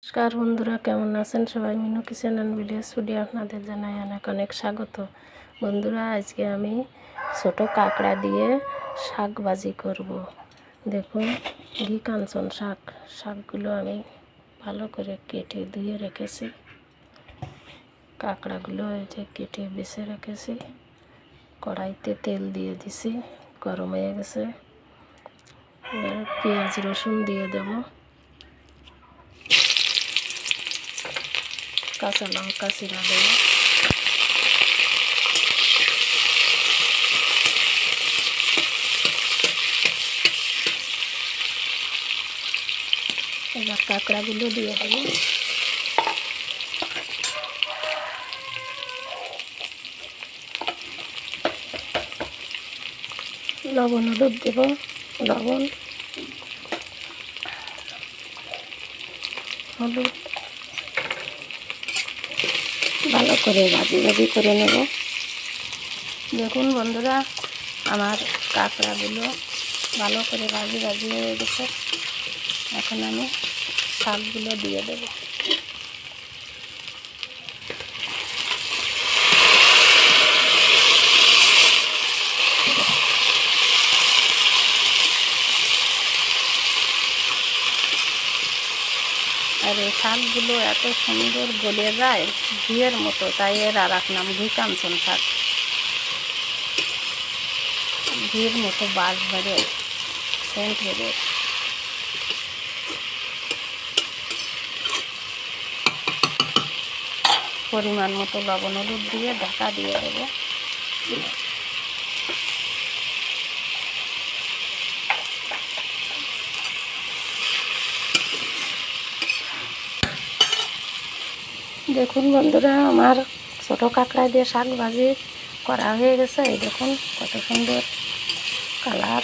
নমস্কার বন্ধুরা, কেমন আছেন সবাই? মিনু কিচেন অ্যান্ড ভিলেজ ফুডে আপনাদের জানাই অনেক অনেক স্বাগত। বন্ধুরা, আজকে আমি ছোট কাঁকড়া দিয়ে শাক ভাজি করব। দেখুন, ঘি কাঞ্চন শাকগুলো আমি ভালো করে কেটে ধুয়ে রেখেছি। কাঁকড়াগুলো এই যে কেটে বেছে রেখেছি। কড়াইতে তেল দিয়ে দিছি, গরম হয়ে গেছে। এবার পেঁয়াজ রসুন দিয়ে দেবো, কাঁচা লঙ্কা চিরা দেবো, এবার কাঁকড়াগুলো দিয়ে দেবো। লবণ হলুদ দেবো, লবণ হলুদ ভালো করে ভাজি করে নেব। দেখুন বন্ধুরা, আমার কাঁকড়াগুলো ভালো করে ভাজি হয়ে গেছে। এখন আমি শাকগুলো দিয়ে দেবো। আর এই শাকগুলো এত সুন্দর গলে যায়, ঘিয়ের মতো, তাই এর আর এক নাম ঘি কাঞ্চন শাক। ঘিয়ের মতো বাস বেড়ে, সেন্ট বেড়ে। পরিমাণ মতো লবণ হলুদ দিয়ে ঢাকা দিয়ে দেবো। দেখুন বন্ধুরা, আমার ছোটো কাঁকড়া দিয়ে শাক ভাজি করা হয়ে গেছে। এই দেখুন কত সুন্দর কালার।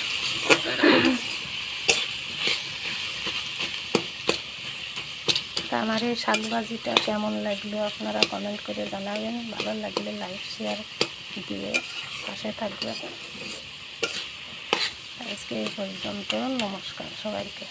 তা আমার এই শাক ভাজিটা কেমন লাগলো আপনারা কমেন্ট করে জানাবেন। ভালো লাগলে লাইক শেয়ার দিয়ে পাশে থাকবে। আজকে এই পর্যন্ত। নমস্কার সবাইকে।